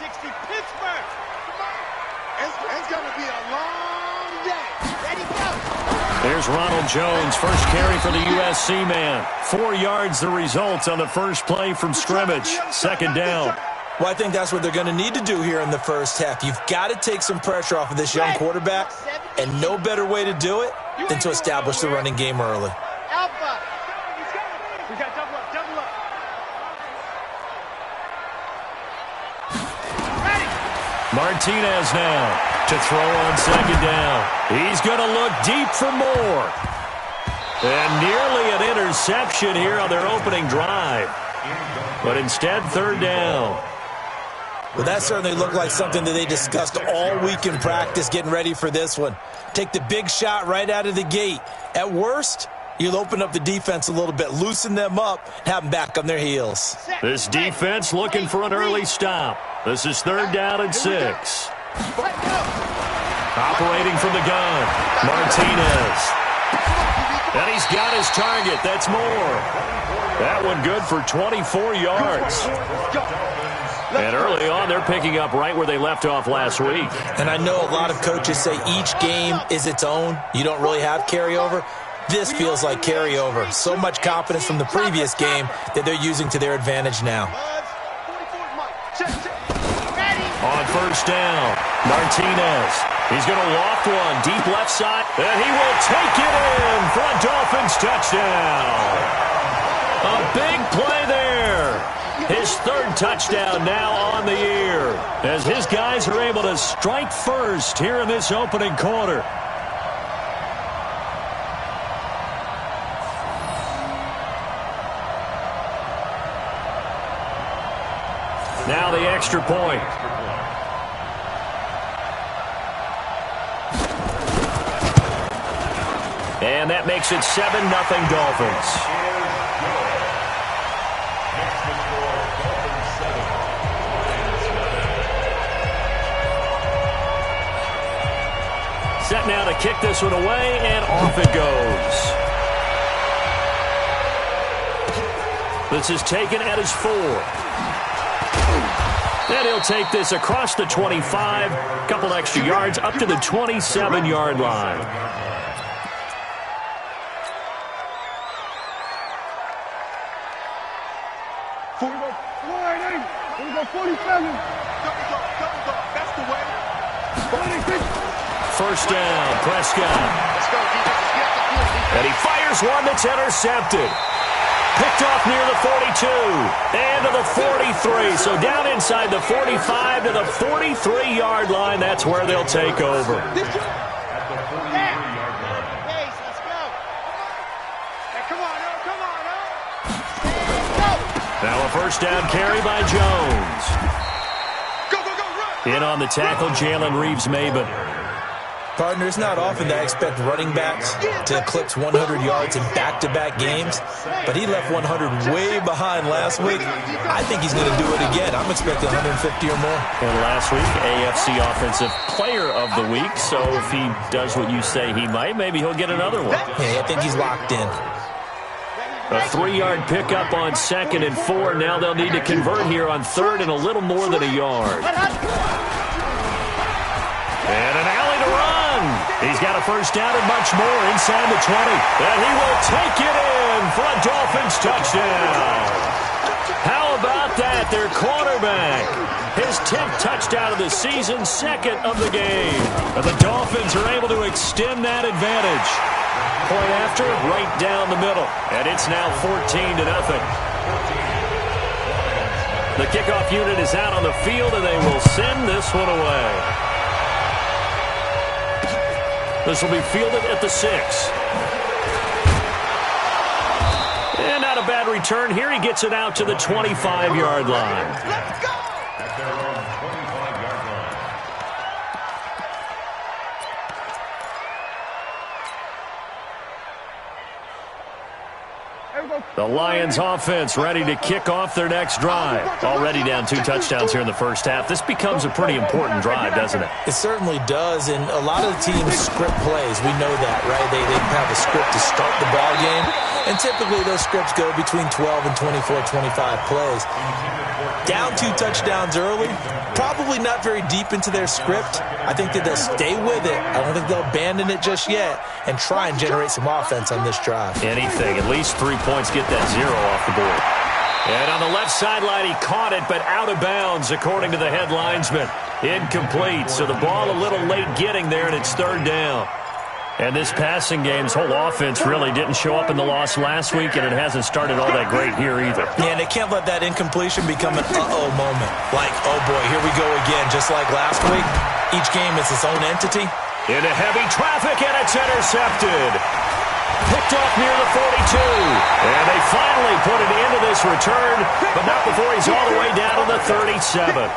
60 Pittsburgh. It's going to be a long day. Ready, go. There's Ronald Jones, first carry for the USC man. 4 yards the result on the first play from scrimmage. Second down. Well, I think that's what they're going to need to do here in the first half. You've got to take some pressure off of this young quarterback, and no better way to do it than to establish the running game early. Alpha. We got double up, double up. Ready. Martinez now to throw on second down. He's going to look deep for more. And nearly an interception here on their opening drive. But instead, third down. Well, that certainly looked like something that they discussed all week in practice getting ready for this one. Take the big shot right out of the gate. At worst, you'll open up the defense a little bit, loosen them up, and have them back on their heels. This defense looking for an early stop. This is third down and 6. Operating from the gun, Martinez. And he's got his target. That's more. That one good for 24 yards. And early on, they're picking up right where they left off last week. And I know a lot of coaches say each game is its own. You don't really have carryover. This feels like carryover. So much confidence from the previous game that they're using to their advantage now. On first down, Martinez. He's going to loft one deep left side, and he will take it in for a Dolphins touchdown. A big play there. His third touchdown now on the year, as his guys are able to strike first here in this opening quarter. Now the extra point. And that makes it 7-0 Dolphins. Set now to kick this one away, and off it goes. This is taken at his 4. And he'll take this across the 25, couple extra yards up to the 27-yard line. First down, Prescott. And he fires one that's intercepted. Picked off near the 42 and to the 43. So down inside the 45 to the 43-yard line. That's where they'll take over. Now a first down carry by Jones. In on the tackle, Jalen Reeves-Maybin. Partner, it's not often that I expect running backs to eclipse 100 yards in back-to-back games, but he left 100 way behind last week. I think he's going to do it again. I'm expecting 150 or more. And last week, AFC Offensive Player of the Week, so if he does what you say he might, maybe he'll get another one. Yeah, I think he's locked in. A 3-yard pickup on 2nd and 4. Now they'll need to convert here on 3rd and a little more than a yard. And an alley to run. He's got a first down and much more inside the 20. And he will take it in for a Dolphins touchdown. How about that? Their quarterback. His 10th touchdown of the season, 2nd of the game. And the Dolphins are able to extend that advantage. Point after, right down the middle. And it's now 14-0. The kickoff unit is out on the field, and they will send this one away. This will be fielded at the 6. And not a bad return here. He gets it out to the 25-yard line. Let's go! The Lions offense ready to kick off their next drive. Already down 2 touchdowns here in the first half. This becomes a pretty important drive, doesn't it? It certainly does, and a lot of the teams script plays. We know that, right? They have a script to start the ball game, and typically those scripts go between 12 and 24, 25 plays. Down 2 touchdowns early, probably not very deep into their script. I think that they'll stay with it. I don't think they'll abandon it just yet and try and generate some offense on this drive. Anything, at least 3 points, get that 0 off the board. And on the left sideline, he caught it, but out of bounds, according to the head linesman. Incomplete, so the ball a little late getting there, and it's 3rd down. And this passing game's whole offense really didn't show up in the loss last week, and it hasn't started all that great here either. Yeah, and they can't let that incompletion become an uh-oh moment. Like, oh boy, here we go again, just like last week. Each game is its own entity. Into heavy traffic, and it's intercepted. Picked off near the 42. And they finally put an end to this return, but not before he's all the way down to the 37.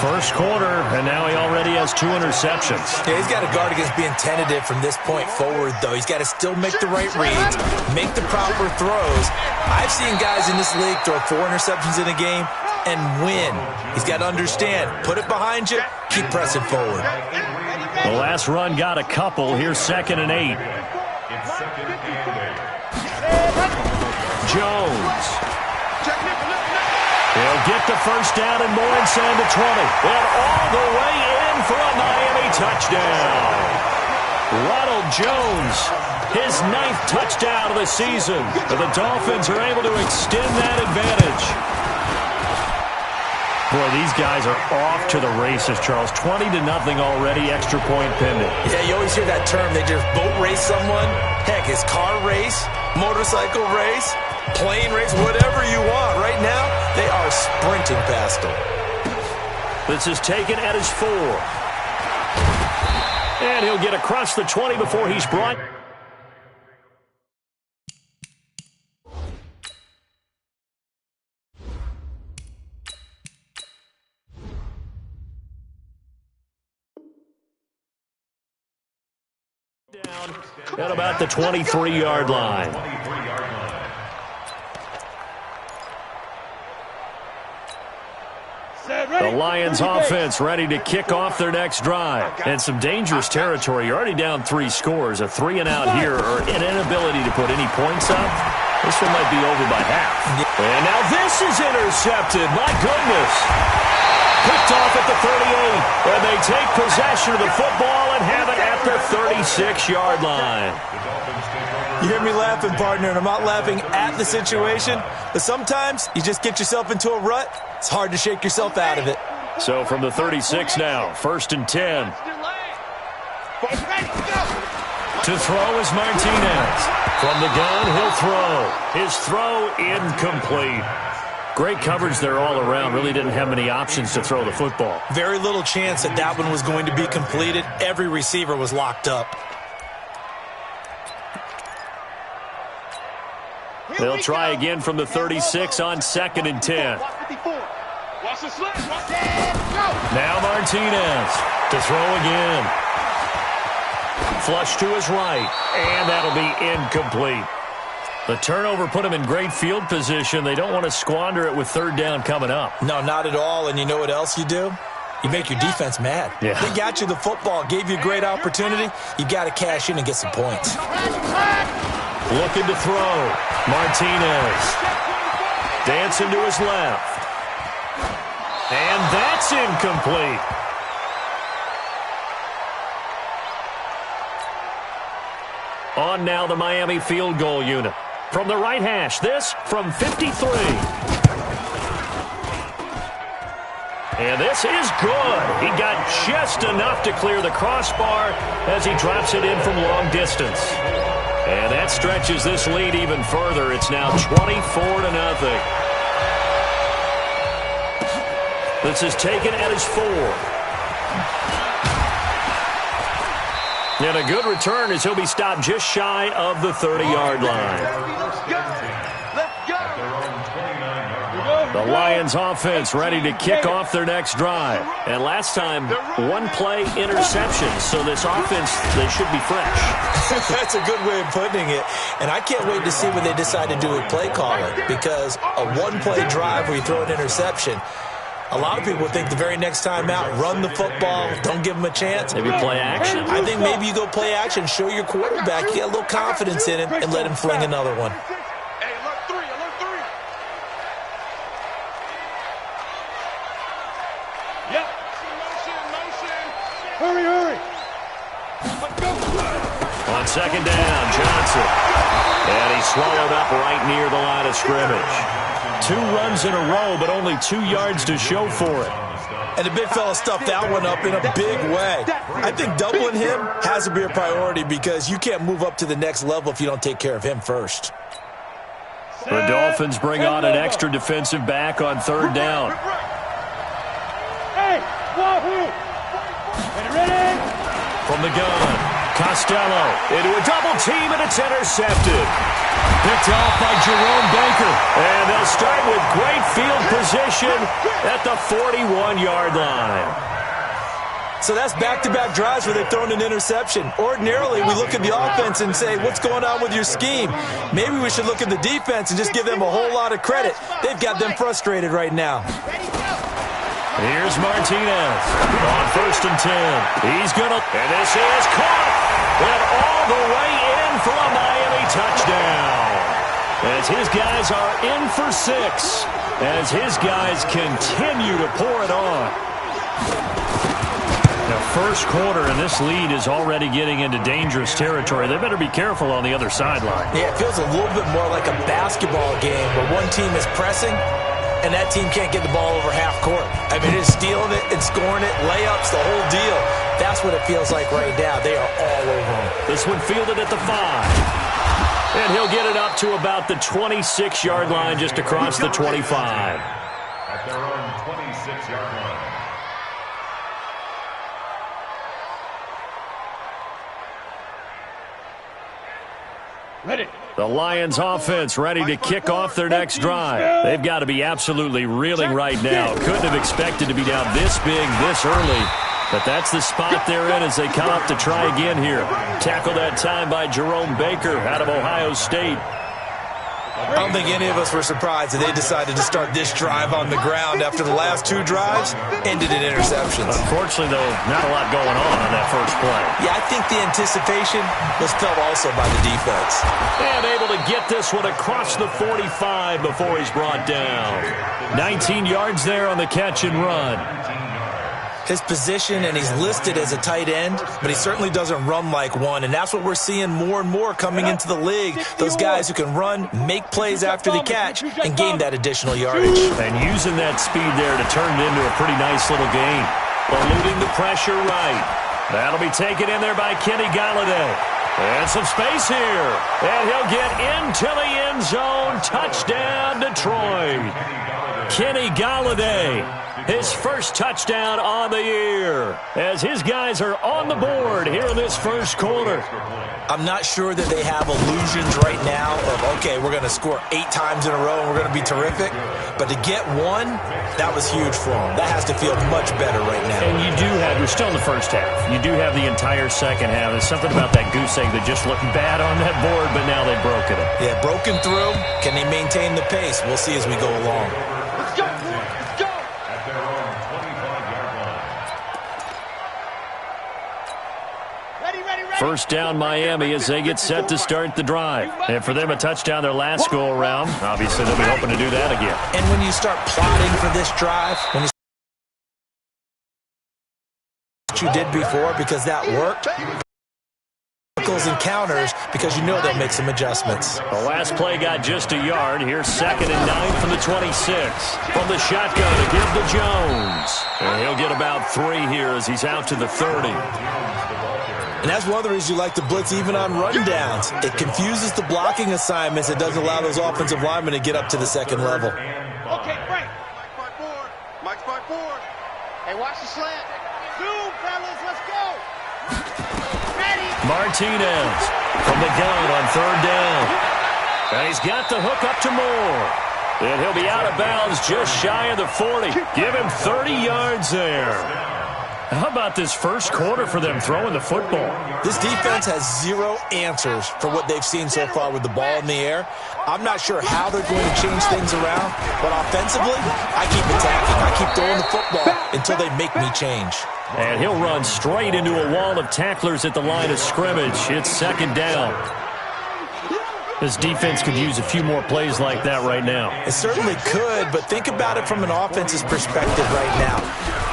First quarter, and now he already has 2 interceptions. Yeah, he's got to guard against being tentative from this point forward, though. He's got to still make the right reads, make the proper throws. I've seen guys in this league throw 4 interceptions in a game and win. He's got to understand, put it behind you, keep pressing forward. The last run got a couple. Here's 2nd and 8. Jones. He'll get the first down and more inside the 20. And all the way in for a Miami touchdown. Ronald Jones, his 9th touchdown of the season. And the Dolphins are able to extend that advantage. Boy, these guys are off to the races, Charles. 20-0 already, extra point pending. Yeah, you always hear that term. They just boat race someone. Heck, it's car race, motorcycle race, plane race, whatever you want. Right now, they are sprinting past them. This is taken at his 4. And he'll get across the 20 before he's brought. Down at about the 23-yard line. The Lions offense ready to kick off their next drive. And some dangerous territory. You're already down 3 scores. A 3-and-out here or an inability to put any points up. This one might be over by half. And now this is intercepted. My goodness. Picked off at the 38. And they take possession of the football and have it at the 36-yard line. You hear me laughing, partner, and I'm not laughing at the situation, but sometimes you just get yourself into a rut. It's hard to shake yourself out of it. So from the 36 now, 1st and 10. To throw is Martinez. From the gun, he'll throw. His throw incomplete. Great coverage there all around. Really didn't have many options to throw the football. Very little chance that that one was going to be completed. Every receiver was locked up. They'll try again from the 36 on 2nd and 10. Now Martinez to throw again. Flush to his right, and that'll be incomplete. The turnover put him in great field position. They don't want to squander it with 3rd down coming up. No, not at all. And you know what else you do? You make your defense mad. Yeah. They got you the football, gave you a great opportunity. You got to cash in and get some points. Looking to throw. Martinez. Dancing to his left. And that's incomplete. On now the Miami field goal unit. From the right hash, this from 53. And this is good. He got just enough to clear the crossbar as he drops it in from long distance. And that stretches this lead even further. It's now 24-0. This is taken at his 4. And a good return as he'll be stopped just shy of the 30-yard line. The Lions offense ready to kick off their next drive. And last time, 1-play interception. So this offense, they should be fresh. That's a good way of putting it. And I can't wait to see what they decide to do with play calling. Because a 1-play drive where you throw an interception, a lot of people think the very next time out, run the football, don't give them a chance. Maybe play action. I think maybe you go play action, show your quarterback, you get a little confidence in him, and let him fling another one. Yep. Motion. Hurry. On second down, Johnson. And he's swallowed up right near the line of scrimmage. 2 runs in a row, but only 2 yards to show for it. And the big fella stuffed that one up in a big way. I think doubling him has to be a priority because you can't move up to the next level if you don't take care of him first. The Dolphins bring on an extra defensive back on third down. Hey, wahoo! Ready? From the gun, Costello into a double team, and it's intercepted. Picked off by Jerome Baker. And they'll start with great field position at the 41-yard line. So that's back-to-back drives where they've thrown an interception. Ordinarily, we look at the offense and say, what's going on with your scheme? Maybe we should look at the defense and just give them a whole lot of credit. They've got them frustrated right now. Here's Martinez on 1st and 10. He's going to, and this is caught. And all the way in for a Miami touchdown. As his guys are in for 6. As his guys continue to pour it on. The first quarter, and this lead is already getting into dangerous territory. They better be careful on the other sideline. Yeah, it feels a little bit more like a basketball game where one team is pressing and that team can't get the ball over half court. I mean, it's stealing it and scoring it, layups, the whole deal. That's what it feels like right now. They are all over them. This one fielded at the 5. And he'll get it up to about the 26-yard line, just across the 25. At their own 26-yard line. Ready. The Lions offense ready to kick off their next drive. They've got to be absolutely reeling right now. Couldn't have expected to be down this big, this early. But that's the spot they're in as they come up to try again here. Tackled that time by Jerome Baker out of Ohio State. I don't think any of us were surprised that they decided to start this drive on the ground after the last 2 drives ended in interceptions. Unfortunately, though, not a lot going on that first play. Yeah, I think the anticipation was felt also by the defense. And able to get this one across the 45 before he's brought down. 19 yards there on the catch and run. His position, and he's listed as a tight end, but he certainly doesn't run like one, and that's what we're seeing more and more coming into the league. Those guys who can run, make plays after the catch, and gain that additional yardage. And using that speed there to turn it into a pretty nice little gain. Eluding the pressure right. That'll be taken in there by Kenny Galladay. And some space here. And he'll get into the end zone. Touchdown, Detroit. Kenny Galladay. His first touchdown on the year as his guys are on the board here in this first quarter. I'm not sure that they have illusions right now of, okay, we're going to score 8 times in a row and we're going to be terrific. But to get one, that was huge for them. That has to feel much better right now. And you're still in the first half. You do have the entire second half. There's something about that goose egg that just looked bad on that board, but now they've broken it. Yeah, broken through. Can they maintain the pace? We'll see as we go along. Let's go. First down Miami as they get set to start the drive. And for them, a touchdown their last go-around. Obviously, they'll be hoping to do that again. And when you start plotting for this drive, when you did before because that worked, and counters because you know they'll make some adjustments. The last play got just a yard. Here's 2nd and 9 from the 26. From the shotgun to give to Jones. And he'll get about 3 here as he's out to the 30. And that's one of the reasons you like to blitz even on rundowns. It confuses the blocking assignments. It doesn't allow those offensive linemen to get up to the second level. Okay, break. Mike's by 4. Hey, watch the slant. Zoom, fellas, let's go. Ready. Martinez from the gun on 3rd down. And he's got the hook up to Moore. And he'll be out of bounds just shy of the 40. Give him 30 yards there. How about this first quarter for them throwing the football? This defense has 0 answers for what they've seen so far with the ball in the air. I'm not sure how they're going to change things around, but offensively, I keep attacking. I keep throwing the football until they make me change. And he'll run straight into a wall of tacklers at the line of scrimmage. It's 2nd down. This defense could use a few more plays like that right now. It certainly could, but think about it from an offense's perspective right now.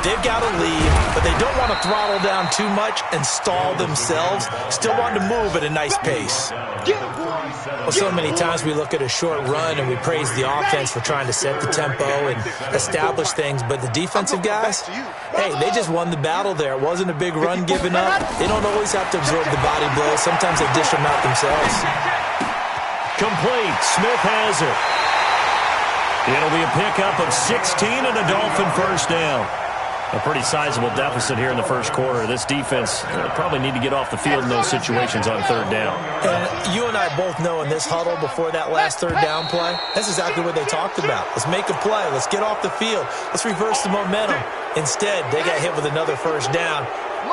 They've got to leave, but they don't want to throttle down too much and stall themselves. Still want to move at a nice pace. Well, so many times we look at a short run and we praise the offense for trying to set the tempo and establish things, but the defensive guys, hey, they just won the battle there. It wasn't a big run given up. They don't always have to absorb the body blows. Sometimes they dish them out themselves. Complete. Smith has it. It'll be a pickup of 16 and a Dolphin first down. A pretty sizable deficit here in the first quarter. This defense probably need to get off the field in those situations on third down. And you and I both know in this huddle before that last third down play, that's exactly what they talked about. Let's make a play. Let's get off the field. Let's reverse the momentum. Instead, they got hit with another first down,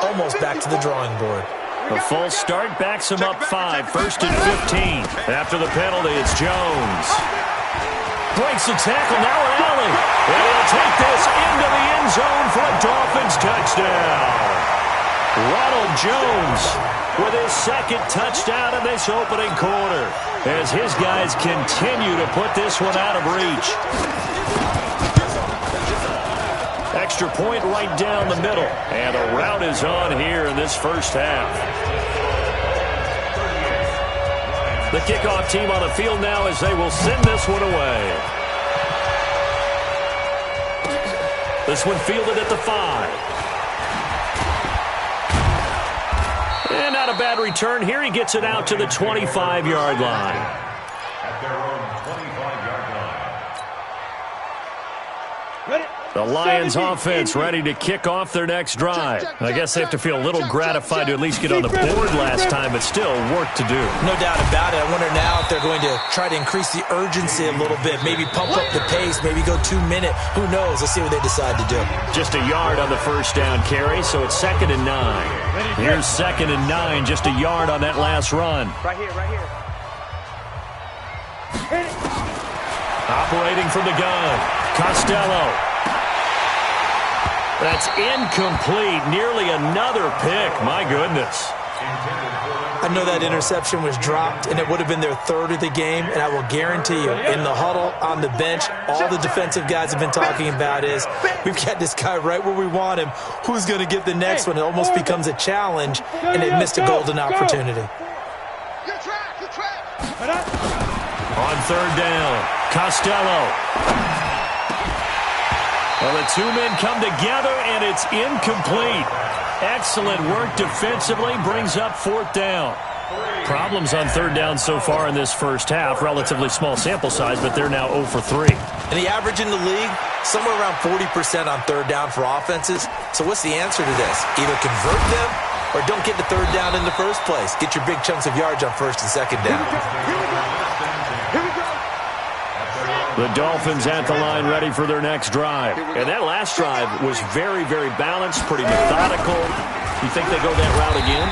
almost back to the drawing board. A false start backs him up 5, 1st and 15. After the penalty, it's Jones. Breaks the tackle, now an alley. And he'll take this into the end zone for a Dolphins touchdown. Ronald Jones with his second touchdown in this opening quarter as his guys continue to put this one out of reach. Extra point right down the middle. And a rout is on here in this first half. The kickoff team on the field now as they will send this one away. This one fielded at the 5. And not a bad return here. He gets it out to the 25-yard line. At their own 25-yard line. Ready? The Lions offense ready to kick off their next drive. I guess they have to feel a little gratified to at least get on the board last time, but still work to do. No doubt about it. I wonder now if they're going to try to increase the urgency a little bit, maybe pump up the pace, maybe go 2 minute. Who knows? Let's see what they decide to do. Just a yard on the first down carry, so it's 2nd and 9. Here's 2nd and 9, just a yard on that last run. Right here, right here. Operating from the gun, Costello. That's incomplete. Nearly another pick. My goodness. I know that interception was dropped, and it would have been their 3rd of the game, and I will guarantee you, in the huddle, on the bench, all the defensive guys have been talking about is, we've got this guy right where we want him. Who's going to get the next one? It almost becomes a challenge, and they missed a golden opportunity. On third down, Costello. Well, the 2 men come together, and it's incomplete. Excellent work defensively, brings up 4th down. Problems on third down so far in this first half. Relatively small sample size, but they're now 0 for 3. And the average in the league, somewhere around 40% on third down for offenses. So what's the answer to this? Either convert them or don't get the third down in the first place. Get your big chunks of yards on 1st and 2nd down. The Dolphins at the line ready for their next drive. And that last drive was very, very balanced, pretty methodical. You think they go that route again?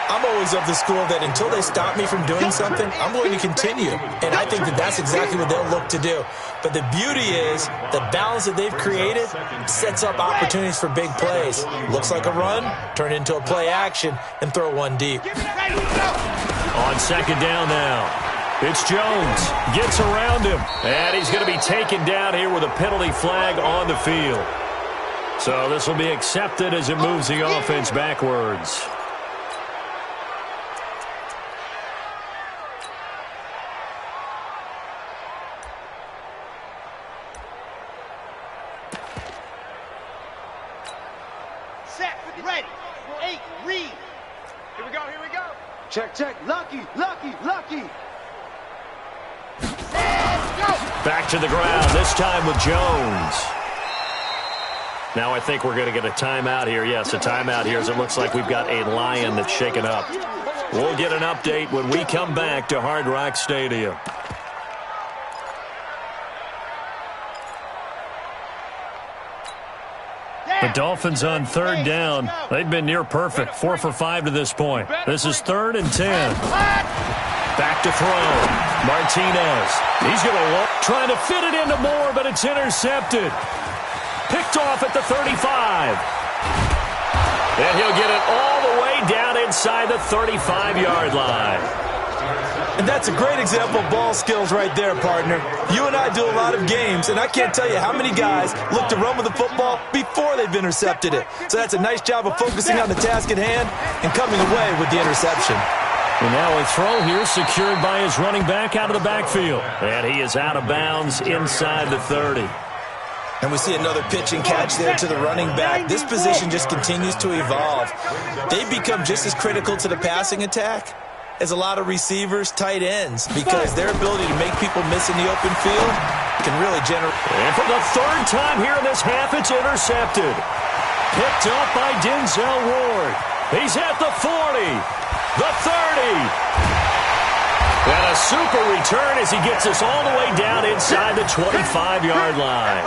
I'm always of the school that until they stop me from doing something, I'm going to continue. And I think that that's exactly what they'll look to do. But the beauty is the balance that they've created sets up opportunities for big plays. Looks like a run, turn it into a play action, and throw one deep. On 2nd down now. It's Jones. Gets around him. And he's going to be taken down here with a penalty flag on the field. So this will be accepted as it moves the offense backwards. Set, ready, 8, read. Here we go, here we go. Check, check, lucky, lucky, lucky. Back to the ground, this time with Jones. Now I think we're going to get a timeout here. Yes, a timeout here as it looks like we've got a Lion that's shaken up. We'll get an update when we come back to Hard Rock Stadium. The Dolphins on third down. They've been near perfect, 4 for 5 to this point. This is 3rd and 10. Back to throw. Martinez. He's going to look, trying to fit it into Moore, but it's intercepted. Picked off at the 35. And he'll get it all the way down inside the 35-yard line. And that's a great example of ball skills right there, partner. You and I do a lot of games, and I can't tell you how many guys look to run with the football before they've intercepted it. So that's a nice job of focusing on the task at hand and coming away with the interception. And now a throw here secured by his running back out of the backfield. And he is out of bounds inside the 30. And we see another pitch and catch there to the running back. This position just continues to evolve. They become just as critical to the passing attack as a lot of receivers, tight ends, because their ability to make people miss in the open field can really generate. And for the third time here in this half, it's intercepted. Picked up by Denzel Ward. He's at the 40, the 30. And a super return as he gets us all the way down inside the 25-yard line.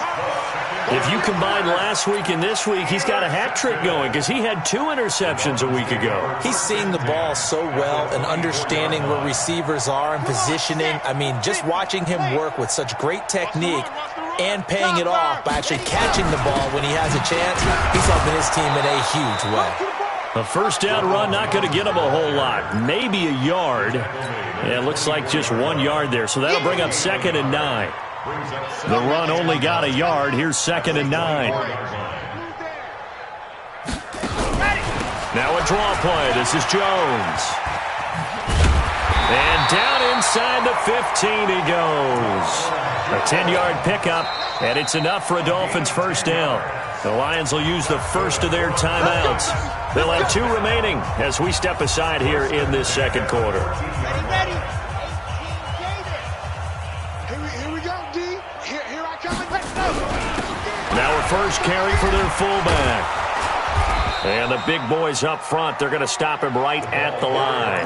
If you combine last week and this week, he's got a hat trick going because he had 2 interceptions a week ago. He's seeing the ball so well and understanding where receivers are and positioning. I mean, just watching him work with such great technique and paying it off by actually catching the ball when he has a chance, he's helping his team in a huge way. A first down run not going to get him a whole lot. Maybe a yard. Yeah, it looks like just 1 yard there, so that'll bring up 2nd and 9. The run only got a yard. Here's 2nd and 9. Now a draw play. This is Jones. And down inside the 15 he goes. A 10-yard pickup, and it's enough for a Dolphins first down. The Lions will use the first of their timeouts. They'll have 2 remaining as we step aside here in this second quarter. Ready. Here we go, D. Here I come. Let's go. Now a first carry for their fullback. And the big boys up front, they're going to stop him right at the line.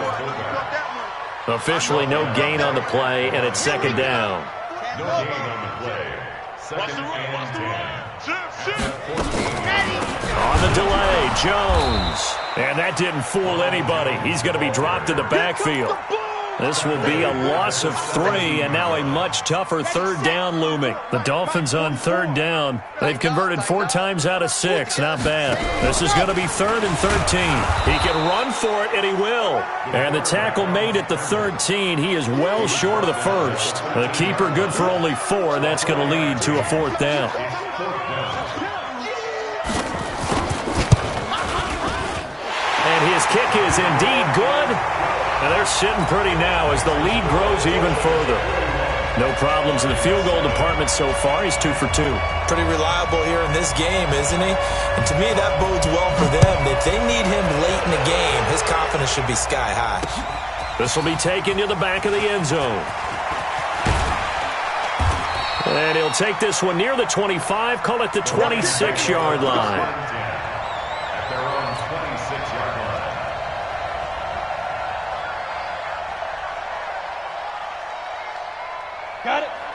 Officially no gain on the play, and it's 2nd down. No gain on the play. 2nd and 10. On the delay, Jones. And that didn't fool anybody. He's going to be dropped in the backfield. This will be a loss of 3, and now a much tougher 3rd down looming. The Dolphins on 3rd down. They've converted 4 times out of 6. Not bad. This is going to be 3rd and 13. He can run for it, and he will. And the tackle made at the 13. He is well short of the first. The keeper good for only 4, and that's going to lead to a 4th down. And his kick is indeed good. And they're sitting pretty now as the lead grows even further. No problems in the field goal department so far. He's 2 for 2. Pretty reliable here in this game, isn't he? And to me, that bodes well for them. If they need him late in the game, his confidence should be sky high. This will be taken to the back of the end zone. And he'll take this one near the 25, call it the 26-yard line.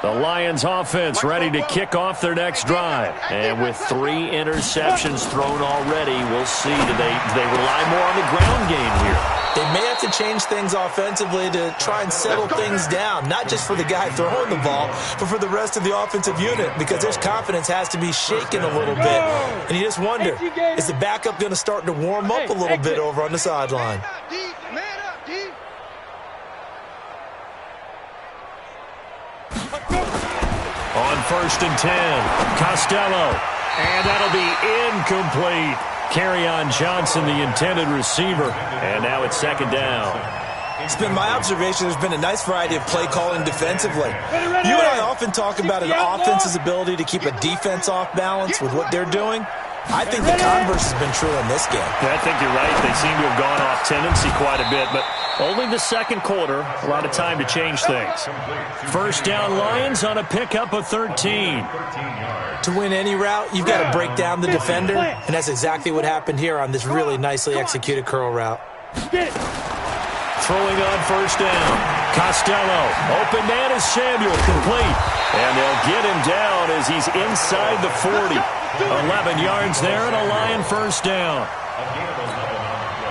The Lions offense ready to kick off their next drive. And with 3 interceptions thrown already, we'll see. Do they rely more on the ground game here? They may have to change things offensively to try and settle things down, not just for the guy throwing the ball, but for the rest of the offensive unit, because their confidence has to be shaken a little bit. And you just wonder, is the backup going to start to warm up a little bit over on the sideline? On 1st and 10, Costello. And that'll be incomplete. Kerryon Johnson, the intended receiver. And now it's 2nd down. It's been my observation there's been a nice variety of play calling defensively. You and I often talk about an offense's ability to keep a defense off balance with what they're doing. I think the converse has been true in this game. Yeah, I think you're right. They seem to have gone off tendency quite a bit, but only the second quarter, a lot of time to change things. First down, Lions on a pickup of 13. To win any route, you've got to break down the defender, and that's exactly what happened here on this really nicely executed curl route. Throwing on first down. Costello, open man is Samuel, complete. And they'll get him down as he's inside the 40. 11 yards there and a Lion first down.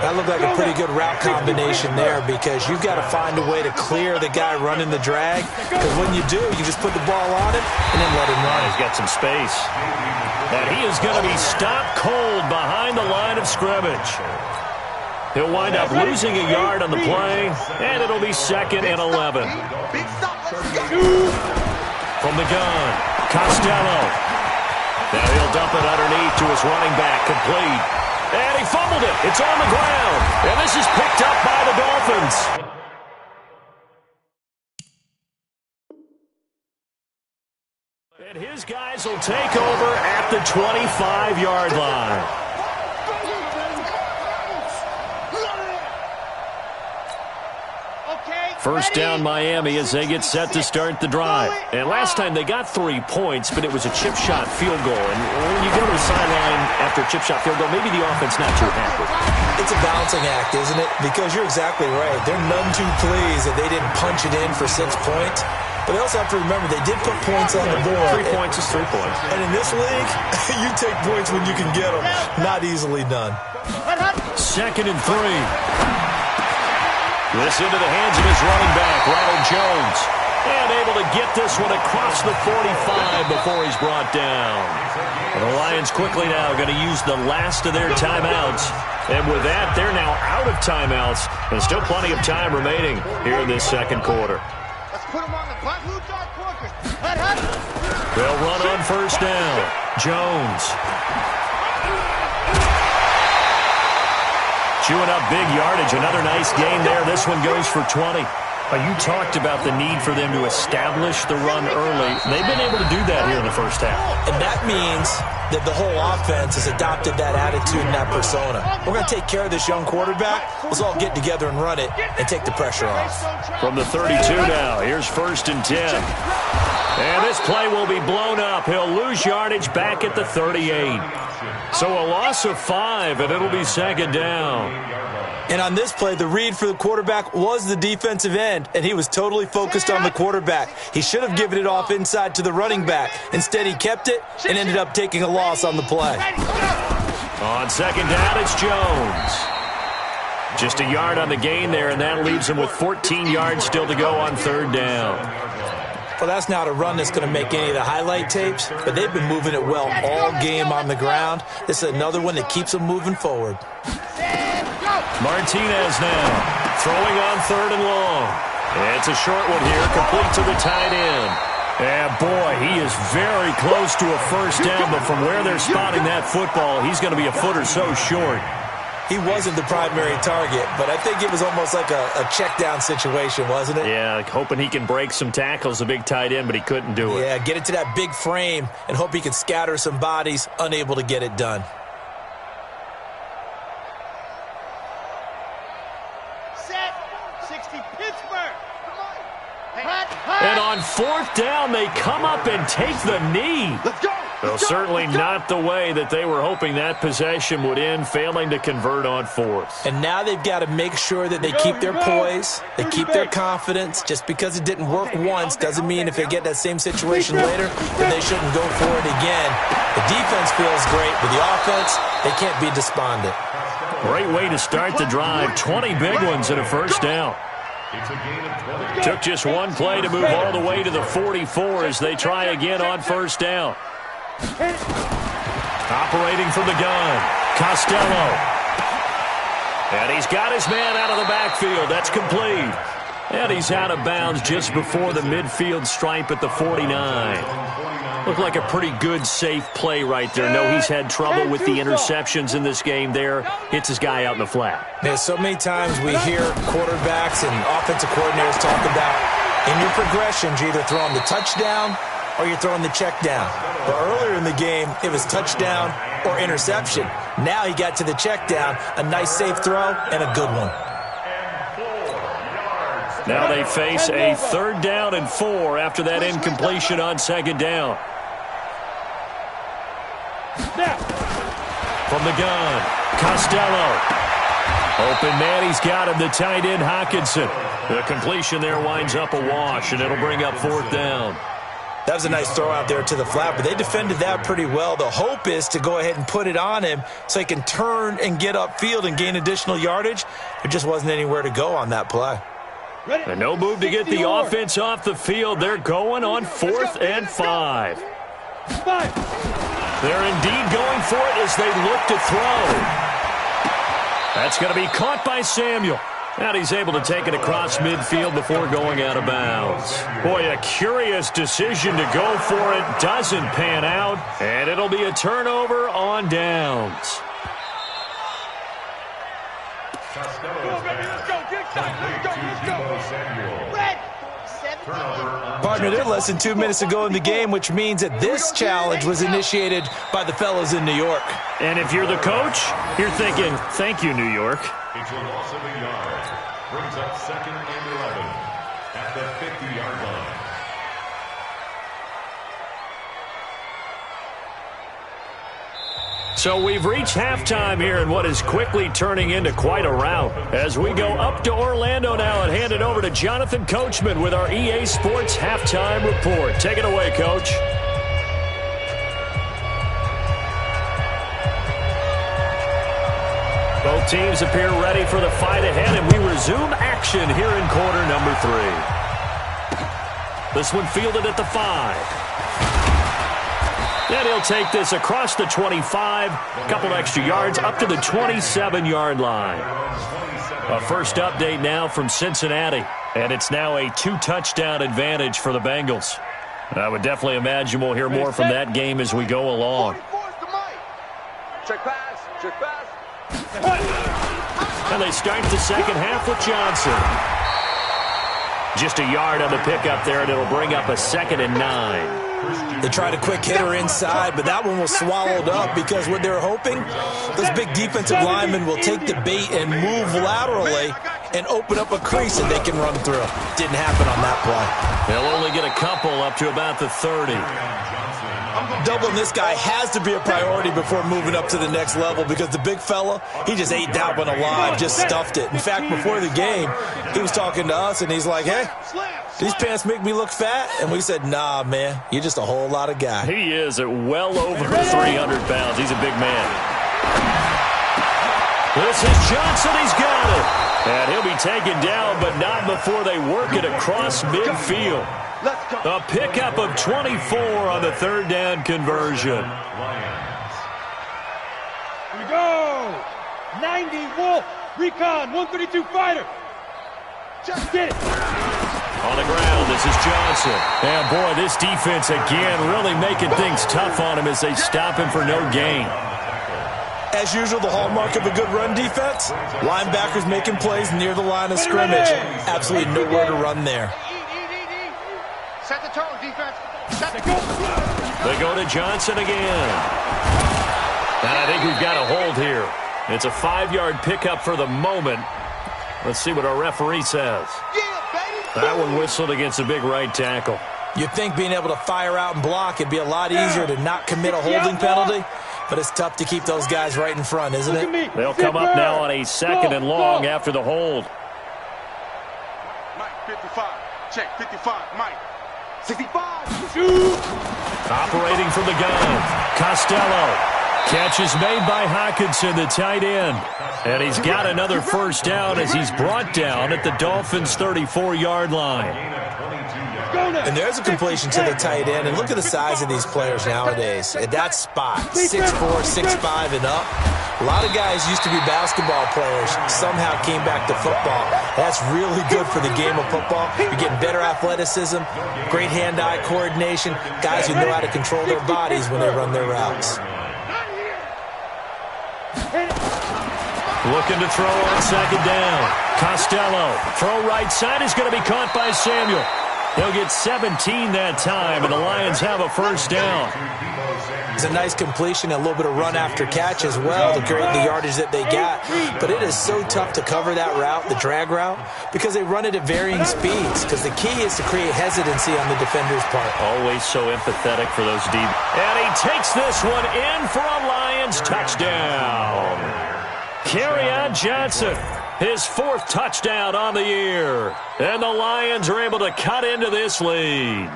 That looked like a pretty good route combination there because you've got to find a way to clear the guy running the drag. Because when you do, you just put the ball on him and then let him run. He's got some space. And he is going to be stopped cold behind the line of scrimmage. He'll wind up losing a yard on the play, and it'll be 2nd and 11. From the gun, Costello. Now he'll dump it underneath to his running back, complete. And he fumbled it. It's on the ground. And this is picked up by the Dolphins. And his guys will take over at the 25-yard line. First down Miami as they get set to start the drive. And last time they got 3 points, but it was a chip shot field goal. And when you go to the sideline after a chip shot field goal, maybe the offense not too happy. It's a balancing act, isn't it? Because you're exactly right. They're none too pleased that they didn't punch it in for 6 points. But they also have to remember they did put points on the board. 3 points is 3 points. And in this league, you take points when you can get them. Not easily done. 2nd and 3. This into the hands of his running back, Ronald Jones. And able to get this one across the 45 before he's brought down. And the Lions quickly now going to use the last of their timeouts. And with that, they're now out of timeouts. And still plenty of time remaining here in this second quarter. Let's put him on the punt. They'll run on first down. Jones. Chewing up big yardage. Another nice gain there. This one goes for 20. You talked about the need for them to establish the run early. They've been able to do that here in the first half. And that means that the whole offense has adopted that attitude and that persona. We're going to take care of this young quarterback. Let's all get together and run it and take the pressure off. From the 32 now, here's 1st and 10. And this play will be blown up. He'll lose yardage back at the 38. So a loss of 5, and it'll be 2nd down. And on this play, the read for the quarterback was the defensive end, and he was totally focused on the quarterback. He should have given it off inside to the running back. Instead, he kept it and ended up taking a loss on the play. On 2nd down, it's Jones. Just a yard on the gain there, and that leaves him with 14 yards still to go on 3rd down. Well, that's not a run that's going to make any of the highlight tapes, but they've been moving it well all game on the ground. This is another one that keeps them moving forward. Martinez now, throwing on 3rd and long. It's a short one here, complete to the tight end. And boy, he is very close to a first down, but from where they're spotting that football, he's going to be a foot or so short. He wasn't the primary target, but I think it was almost like a check down situation, wasn't it? Yeah, like hoping he can break some tackles, a big tight end, but he couldn't do it. Yeah, get it to that big frame and hope he can scatter some bodies, unable to get it done. Set. 60 Pittsburgh. And on 4th down, they come up and take the knee. Let's go. Well, certainly not the way that they were hoping that possession would end, failing to convert on 4th. And now they've got to make sure that they keep their poise, they keep their confidence. Just because it didn't work once doesn't mean if they get that same situation later, then they shouldn't go for it again. The defense feels great, but the offense, they can't be despondent. Great way to start the drive. 20 big ones and a first down. Took just one play to move all the way to the 44 as they try again on first down. Operating from the gun, Costello. And he's got his man out of the backfield. That's complete. And he's out of bounds just before the midfield stripe at the 49. Looked like a pretty good, safe play right there. No, he's had trouble with the interceptions in this game there. Hits his guy out in the flat. Yeah, so many times we hear quarterbacks and offensive coordinators talk about in your progressions, you're either throwing the touchdown or you're throwing the check down. But earlier in the game, it was touchdown or interception. Now he got to the check down, a nice safe throw, and a good one. Now they face a 3rd down and 4 after that incompletion on 2nd down. From the gun, Costello. Open man, he's got him, the tight end, Hockenson. The completion there winds up a wash, and it'll bring up 4th down. That was a nice throw out there to the flat, but they defended that pretty well. The hope is to go ahead and put it on him so he can turn and get upfield and gain additional yardage. There just wasn't anywhere to go on that play. And no move to get the offense off the field. They're going on 4th and 5. They're indeed going for it as they look to throw. That's going to be caught by Samuel. And he's able to take it across midfield before going out of bounds. Boy, a curious decision to go for it. Doesn't pan out. And it'll be a turnover on downs. Partner, they're less than 2 minutes to go in the game, which means that this challenge was initiated by the fellas in New York. And if you're the coach, you're thinking, thank you, New York. It's a loss of a yard. Brings up 2nd and 11 at the 50-yard line. So we've reached halftime here in what is quickly turning into quite a rout. As we go up to Orlando now and hand it over to Jonathan Coachman with our EA Sports Halftime Report. Take it away, Coach. Both teams appear ready for the fight ahead, and we resume action here in quarter number 3. This one fielded at the 5. And he'll take this across the 25, a couple extra yards, up to the 27-yard line. A first update now from Cincinnati, and it's now a 2-touchdown advantage for the Bengals. I would definitely imagine we'll hear more from that game as we go along. Check pass, check pass. And they start the second half with Johnson. Just a yard on the pickup there, and it'll bring up a 2nd and 9. They tried a quick hitter inside, but that one was swallowed up because what they're hoping, those big defensive linemen will take the bait and move laterally and open up a crease that they can run through. Didn't happen on that play. They'll only get a couple up to about the 30. Doubling this guy has to be a priority before moving up to the next level because the big fella, he just ate that one alive, just stuffed it. In fact, before the game, he was talking to us, and he's like, hey, these pants make me look fat? And we said, nah, man, you're just a whole lot of guy. He is at well over 300 pounds. He's a big man. This is Johnson. He's got it. And he'll be taken down, but not before they work it across midfield. A pickup of 24 on the 3rd down conversion. Here we go. 90 Wolf. Recon. 132 fighter. Just get it. On the ground, this is Johnson. And, boy, this defense again really making things tough on him as they stop him for no gain. As usual, the hallmark of a good run defense, linebackers making plays near the line of scrimmage. Absolutely nowhere to run there. Set the tone, defense. Set the go. They go to Johnson again. And I think we've got a hold here. It's a 5-yard pickup for the moment. Let's see what our referee says. That one whistled against a big right tackle. You'd think being able to fire out and block, it'd be a lot easier to not commit a holding penalty, but it's tough to keep those guys right in front, isn't it? They'll come up now on a 2nd and long after the hold. Mike, 55. Check, 55. Mike. 65. Shoot. Operating from the gun, Costello. Catch is made by Hockenson, the tight end. And he's got another first down as he's brought down at the Dolphins' 34-yard line. And there's a completion to the tight end. And look at the size of these players nowadays. At that spot, 6'4", 6'5", and up. A lot of guys used to be basketball players, somehow came back to football. That's really good for the game of football. You're getting better athleticism, great hand-eye coordination, guys who know how to control their bodies when they run their routes. Looking to throw on 2nd down. Costello. Throw right side is going to be caught by Samuel. He'll get 17 that time, and the Lions have a first down. It's a nice completion, a little bit of run after catch as well to create the yardage that they got. But it is so tough to cover that route, the drag route, because they run it at varying speeds. Because the key is to create hesitancy on the defender's part. Always so empathetic for those deep. And he takes this one in for a Lions touchdown. Kerryon Johnson, his 4th touchdown on the year. And the Lions are able to cut into this lead.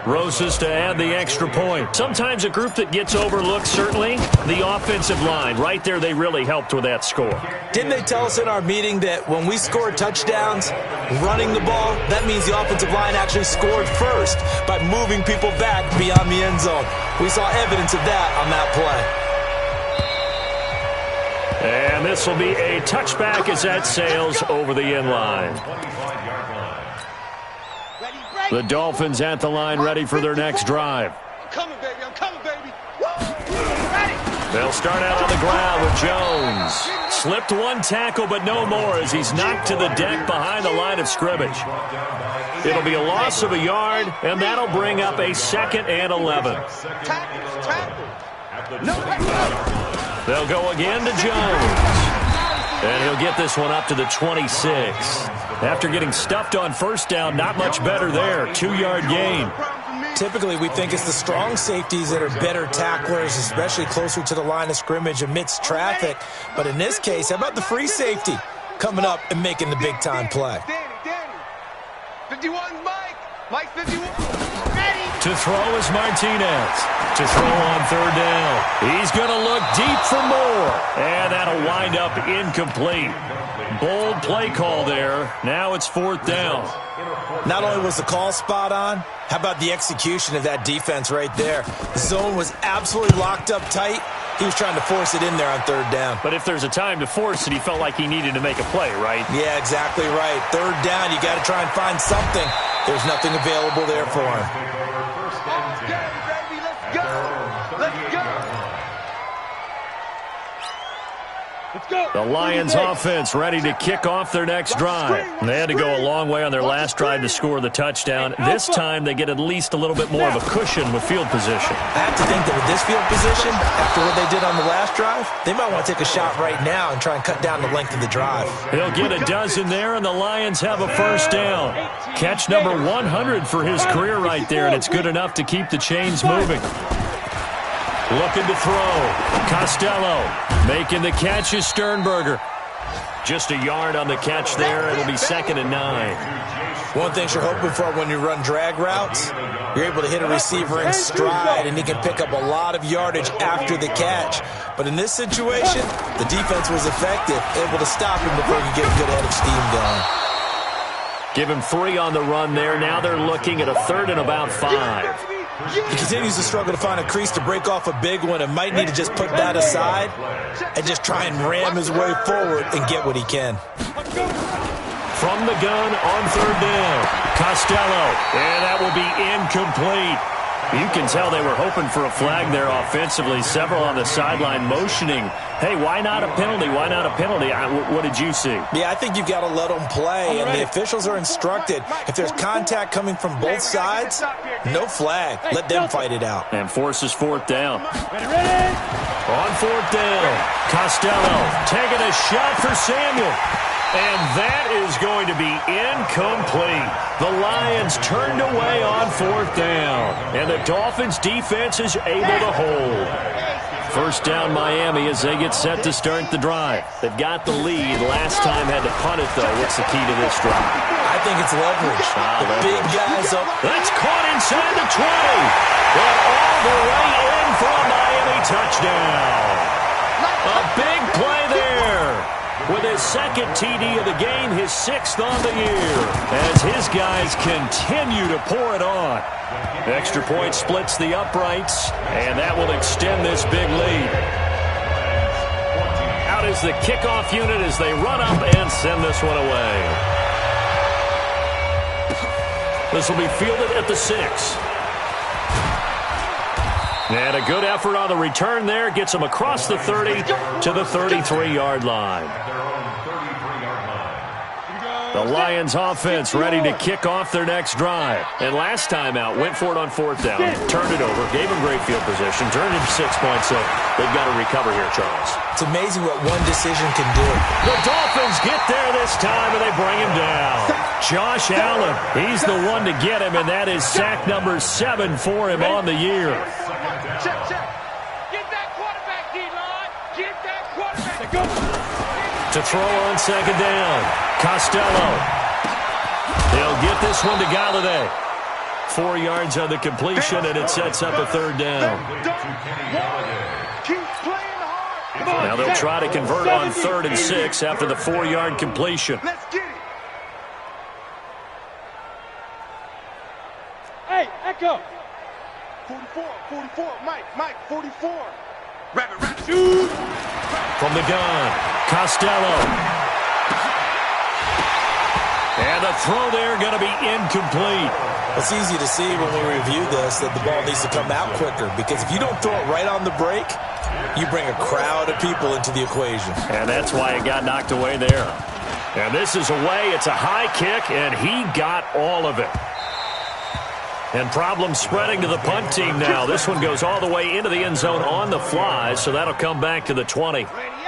Roses to add the extra point. Sometimes a group that gets overlooked, certainly, the offensive line. Right there, they really helped with that score. Didn't they tell us in our meeting that when we score touchdowns running the ball, that means the offensive line actually scored first by moving people back beyond the end zone? We saw evidence of that on that play. And this will be a touchback as that sails over the end line. The Dolphins at the line, ready for their next drive. I'm coming, baby. I'm coming, baby. They'll start out on the ground with Jones. Slipped one tackle, but no more as he's knocked to the deck behind the line of scrimmage. It'll be a loss of a yard, and that'll bring up a 2nd and 11. They'll go again to Jones. And he'll get this one up to the 26. After getting stuffed on first down, not much better there. 2-yard gain. Typically, we think it's the strong safeties that are better tacklers, especially closer to the line of scrimmage amidst traffic. But in this case, how about the free safety coming up and making the big-time play? Danny. 51's Mike. Mike 51. Ready. To throw is Martinez. To throw on 3rd down. He's going to look deep for more. And that'll wind up incomplete. Bold play call there. Now it's 4th down. Not only was the call spot on, how about the execution of that defense right there? The zone was absolutely locked up tight. He was trying to force it in there on 3rd down. But if there's a time to force it, he felt like he needed to make a play, right? Yeah, exactly right. 3rd down, you got to try and find something. There's nothing available there for him. The Lions offense ready to kick off their next drive. They had to go a long way on their last drive to score the touchdown. This time they get at least a little bit more of a cushion with field position. I have to think that with this field position, after what they did on the last drive, they might want to take a shot right now and try and cut down the length of the drive. He'll get a dozen there, and the Lions have a first down. Catch number 100 for his career right there, and it's good enough to keep the chains moving. Looking to throw. Costello making the catch is Sternberger. Just a yard on the catch there. It'll be 2nd and 9. One thing you're hoping for when you run drag routes, you're able to hit a receiver in stride, and he can pick up a lot of yardage after the catch. But in this situation, the defense was effective, able to stop him before he could get a good head of steam going. Give him 3 on the run there. Now they're looking at a 3rd and about 5. He continues to struggle to find a crease to break off a big one and might need to just put that aside and just try and ram his way forward and get what he can. From the gun on 3rd down. Costello, and that will be incomplete. You can tell they were hoping for a flag there offensively. Several on the sideline motioning, hey, why not a penalty? Why not a penalty? What did you see? Yeah, I think you've got to let them play, and the officials are instructed. If there's contact coming from both sides, no flag. Let them fight it out. And forces 4th down. On 4th down, Costello taking a shot for Samuel. And that is going to be incomplete. The Lions turned away on 4th down. And the Dolphins' defense is able to hold. First down Miami as they get set to start the drive. They've got the lead. Last time had to punt it, though. What's the key to this drive? I think it's leverage. The big guys up. That's caught inside the 20. And all the way in for a Miami touchdown. A big play there. With his 2nd TD of the game, his 6th on the year, as his guys continue to pour it on. Extra point splits the uprights, and that will extend this big lead. Out is the kickoff unit as they run up and send this one away. This will be fielded at the 6. And a good effort on the return there. Gets them across the 30 to the 33-yard line. The Lions offense ready to kick off their next drive. And last time out, went for it on 4th down, turned it over, gave them great field position, turned it to 6 points, so they've got to recover here, Charles. It's amazing what one decision can do. The Dolphins get there this time, and they bring him down. Josh Allen, he's the one to get him, and that is sack number 7 for him on the year. Check. Get that quarterback, D-line. Get that quarterback. To throw on 2nd down. Costello. They'll get this one to Galladay. 4 yards on the completion, and it sets up a 3rd down. Now they'll try to convert on 3rd and 6 after the 4-yard completion. Let's get it. Hey, Echo. 44, Mike, 44. Rabbit, Shoot. From the gun. Costello. And the throw there going to be incomplete. It's easy to see when we review this that the ball needs to come out quicker, because if you don't throw it right on the break, you bring a crowd of people into the equation. And that's why it got knocked away there. And this is away. It's a high kick, and he got all of it. And problems spreading to the punt team now. This one goes all the way into the end zone on the fly, so that'll come back to the 20.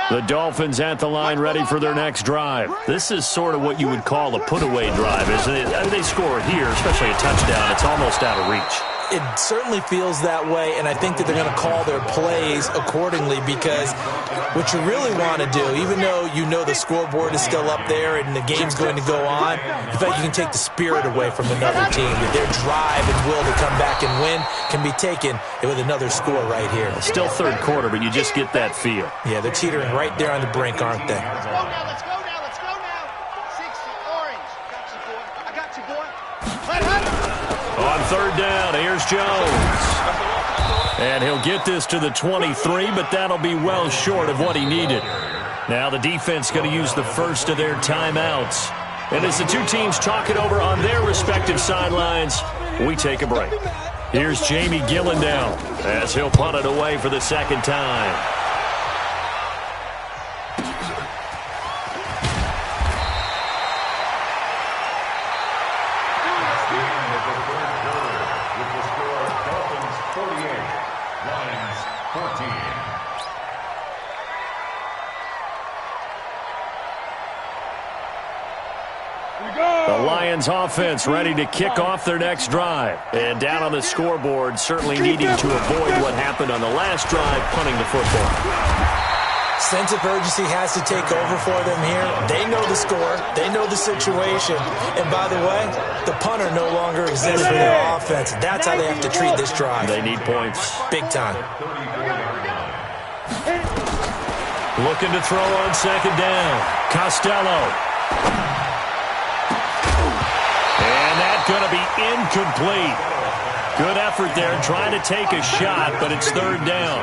The Dolphins at the line ready for their next drive. This is sort of what you would call a put-away drive, isn't it? I mean, they score here, especially a touchdown. It's almost out of reach. It certainly feels that way, and I think that they're going to call their plays accordingly, because what you really want to do, even though you know the scoreboard is still up there and the game's going to go on, in fact, you can take the spirit away from another team. That their drive and will to come back and win can be taken with another score right here. It's still third quarter, but you just get that feel. Yeah, they're teetering right there on the brink, aren't they? Let's go now, let's go now, let's go now. 60, orange. Got you, boy. I got you, boy. On third down, here's Jones. And he'll get this to the 23, but that'll be well short of what he needed. Now the defense going to use the first of their timeouts. And as the two teams talk it over on their respective sidelines, we take a break. Here's Jamie Gillen down as he'll punt it away for the second time. The Lions offense ready to kick off their next drive. And down on the scoreboard, certainly needing to avoid what happened on the last drive, punting the football. Sense of urgency has to take over for them here. They know the score. They know the situation. And by the way, the punter no longer exists for their offense. That's how they have to treat this drive. They need points. Big time. Looking to throw on second down. Costello. And that's going to be incomplete. Good effort there trying to take a shot, but it's third down.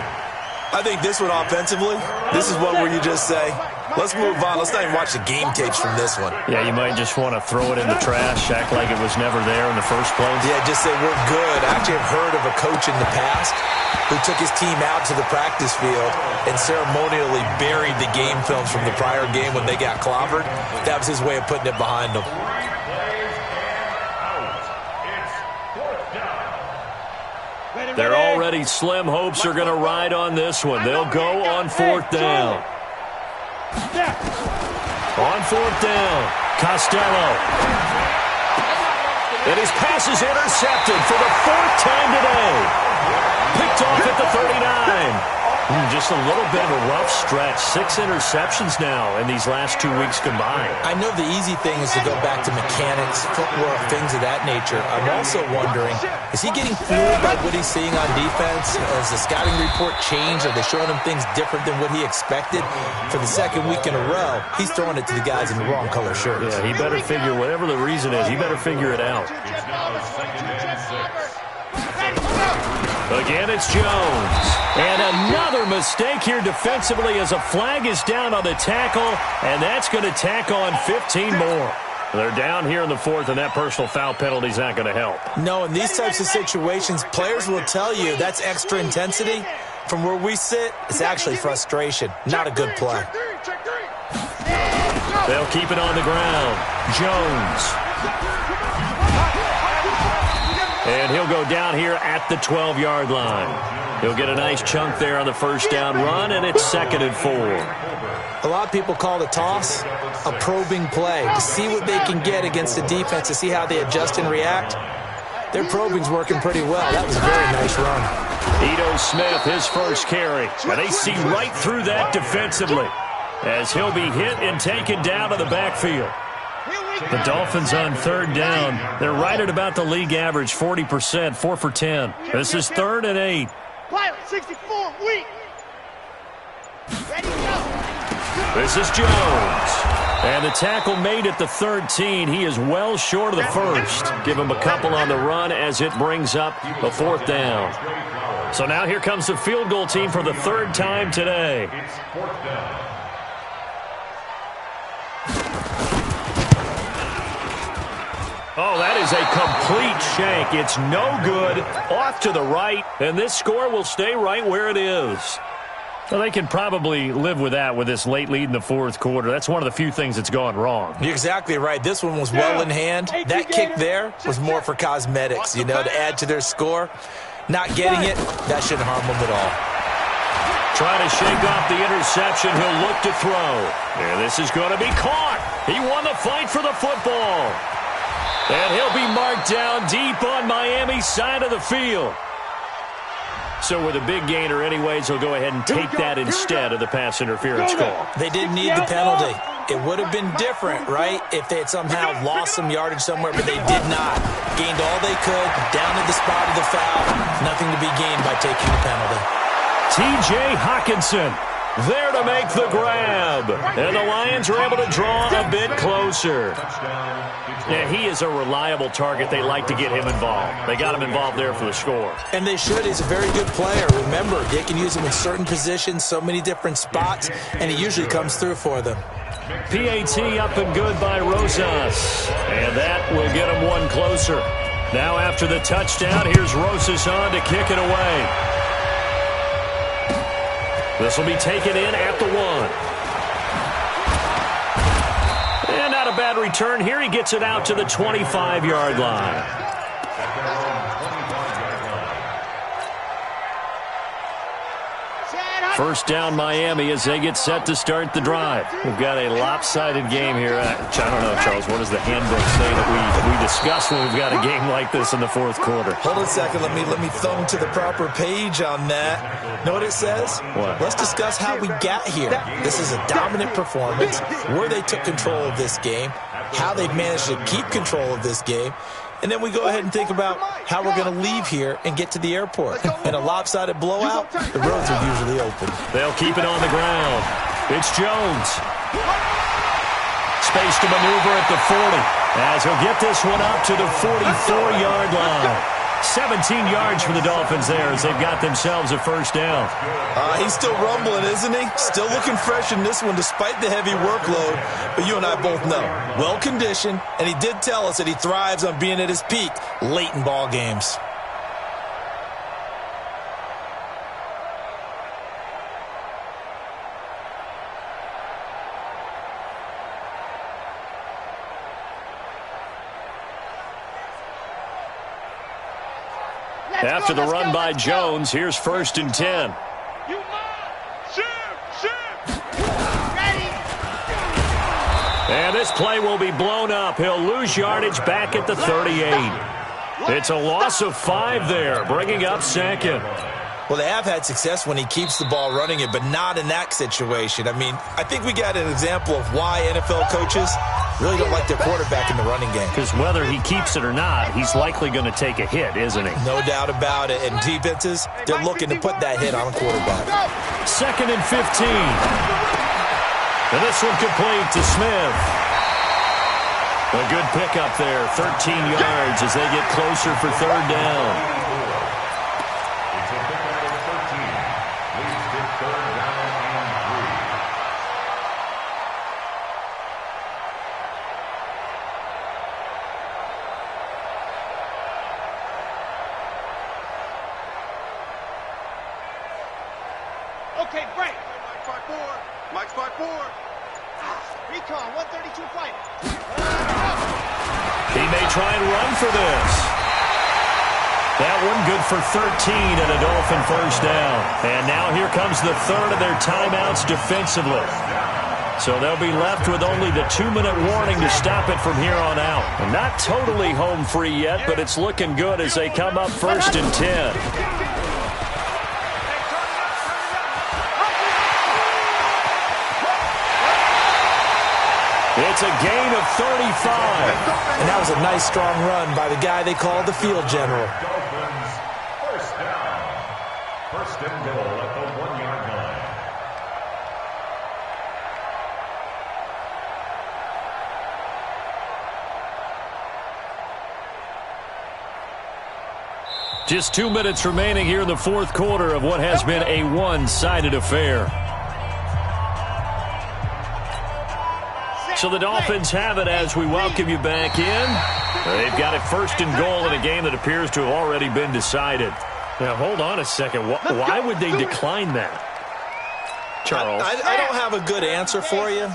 I think this one offensively, this is one where you just say, let's move on. Let's not even watch the game tapes from this one. Yeah, you might just want to throw it in the trash, act like it was never there in the first place. Yeah, just say we're good. I actually have heard of a coach in the past who took his team out to the practice field and ceremonially buried the game films from the prior game when they got clobbered. That was his way of putting it behind them. They're already slim hopes are going to ride on this one. They'll go on fourth down. On fourth down, Costello. And his pass is intercepted for the fourth time today. Picked off at the 39. Just a little bit of a rough stretch. 6 interceptions now in these last 2 weeks combined. I know the easy thing is to go back to mechanics, footwork, things of that nature. I'm also wondering, is he getting fooled by what he's seeing on defense? Has the scouting report changed? Are they showing him things different than what he expected? For the second week in a row, he's throwing it to the guys in the wrong color shirts. Yeah, he better figure, whatever the reason is, he better figure it out. Again, it's Jones. And another mistake here defensively as a flag is down on the tackle, and that's going to tack on 15 more. They're down here in the fourth, and that personal foul penalty is not going to help. No, in these types of situations, players will tell you that's extra intensity. From where we sit, it's actually frustration. Not a good play. They'll keep it on the ground. Jones. And he'll go down here at the 12-yard line. He'll get a nice chunk there on the first down run, and it's 2nd and 4. A lot of people call the toss a probing play to see what they can get against the defense, to see how they adjust and react. Their probing's working pretty well. That was a very nice run. Ito Smith, his first carry. And they see right through that defensively as he'll be hit and taken down to the backfield. The Dolphins on third down. They're right at about the league average, 40%, 4 for 10. This is 3rd and 8. Pilot 64, weak. Ready, go. This is Jones. And the tackle made at the 13. He is well short of the first. Give him a couple on the run as it brings up the 4th down. So now here comes the field goal team for the 3rd time today. Oh, that is a complete shank. It's no good. Off to the right, and this score will stay right where it is. Well, they can probably live with that with this late lead in the fourth quarter. That's one of the few things that's gone wrong. You're exactly right. This one was well in hand. That kick there was more for cosmetics, to add to their score. Not getting it, that shouldn't harm them at all. Trying to shake off the interception. He'll look to throw. And this is going to be caught. He won the fight for the football. And he'll be marked down deep on Miami's side of the field. So with a big gainer anyways, he'll go ahead and take that instead of the pass interference call. They didn't need the penalty. It would have been different, right, if they had somehow lost some yardage somewhere, but they did not. Gained all they could, down to the spot of the foul. Nothing to be gained by taking the penalty. T.J. Hockenson there to make the grab. And the Lions are able to draw a bit closer. Yeah, he is a reliable target. They like to get him involved. They got him involved there for the score. And they should. He's a very good player. Remember, they can use him in certain positions, so many different spots, and he usually comes through for them. PAT up and good by Rosas. And that will get him one closer. Now after the touchdown, here's Rosas on to kick it away. This will be taken in at the 1. And not a bad return here. He gets it out to the 25-yard line. First down Miami as they get set to start the drive. We've got a lopsided game here. I don't know, Charles, what does the handbook say that we discuss when we've got a game like this in the fourth quarter? Hold on a second. Let me thumb to the proper page on that. Know what it says? What? Let's discuss how we got here. This is a dominant performance, where they took control of this game, how they've managed to keep control of this game, and then we go ahead and think about how we're going to leave here and get to the airport. In a lopsided blowout, the roads are usually open. They'll keep it on the ground. It's Jones. Space to maneuver at the 40. As he'll get this one up to the 44-yard line. 17 yards for the Dolphins there as they've got themselves a first down. He's still rumbling, isn't he? Still looking fresh in this one despite the heavy workload. But you and I both know, well-conditioned, and he did tell us that he thrives on being at his peak late in ball games. After the run by Jones, here's 1st and 10. And this play will be blown up. He'll lose yardage back at the 38. It's a loss of 5 there, bringing up 2nd. Well, they have had success when he keeps the ball running it, but not in that situation. I mean, I think we got an example of why NFL coaches really don't like their quarterback in the running game. Because whether he keeps it or not, he's likely going to take a hit, isn't he? No doubt about it. And defenses, they're looking to put that hit on a quarterback. 2nd and 15. And this one complete to Smith. A good pickup there, 13 yards as they get closer for 3rd down. Okay, break. Mike's 5-4. Recon, 132 fighter. He may try and run for this. That one good for 13 and a Dolphin first down. And now here comes the 3rd of their timeouts defensively. So they'll be left with only the 2-minute warning to stop it from here on out. And not totally home free yet, but it's looking good as they come up 1st and 10. It's a gain of 35. And that was a nice, strong run by the guy they call the field general. First down. 1st and goal at the 1-yard line. Just 2 minutes remaining here in the fourth quarter of what has been a one-sided affair. So the Dolphins have it as we welcome you back in. They've got it first and goal in a game that appears to have already been decided. Now, hold on a second. Why would they decline that? Charles? I don't have a good answer for you,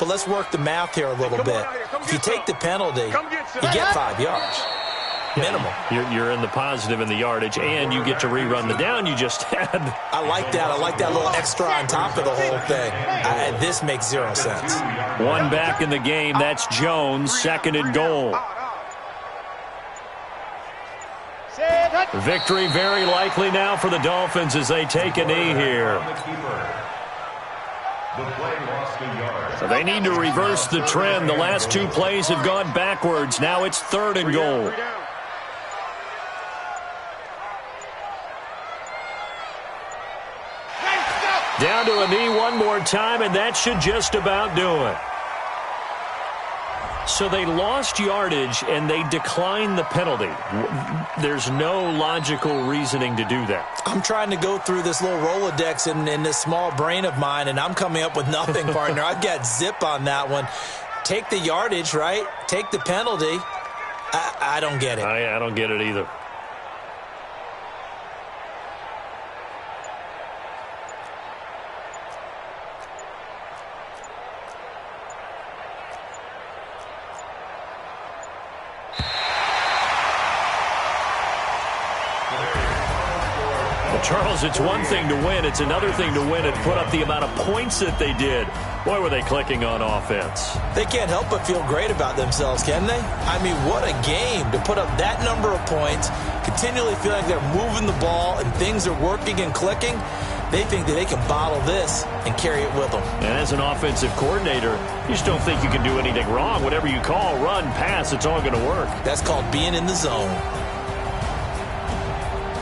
but let's work the math here a little bit. If you take the penalty, you get 5 yards. Minimum. You're in the positive in the yardage, and you get to rerun the down you just had. I like that. I like that little extra on top of the whole thing. This makes 0 sense. One back in the game. That's Jones, second and goal. Victory very likely now for the Dolphins as they take a knee here. So they need to reverse the trend. The last 2 plays have gone backwards. Now it's third and goal. Down to a knee one more time, and that should just about do it. So they lost yardage, and they declined the penalty. There's no logical reasoning to do that. I'm trying to go through this little Rolodex in this small brain of mine, and I'm coming up with nothing, partner. I've got zip on that one. Take the yardage, right? Take the penalty. I don't get it. I don't get it either. Charles, it's one thing to win. It's another thing to win and put up the amount of points that they did. Boy, were they clicking on offense. They can't help but feel great about themselves, can they? I mean, what a game to put up that number of points, continually feeling like they're moving the ball and things are working and clicking. They think that they can bottle this and carry it with them. And as an offensive coordinator, you just don't think you can do anything wrong. Whatever you call, run, pass, it's all going to work. That's called being in the zone.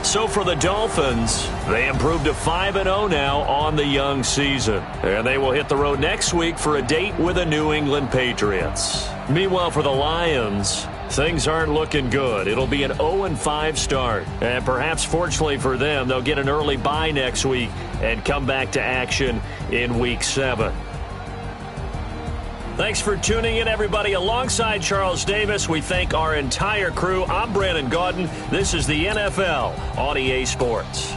So for the Dolphins, they improved to 5-0 now on the young season. And they will hit the road next week for a date with the New England Patriots. Meanwhile, for the Lions, things aren't looking good. It'll be an 0-5 start. And perhaps fortunately for them, they'll get an early bye next week and come back to action in Week 7. Thanks for tuning in, everybody. Alongside Charles Davis, we thank our entire crew. I'm Brandon Gaudin. This is the NFL on EA Sports.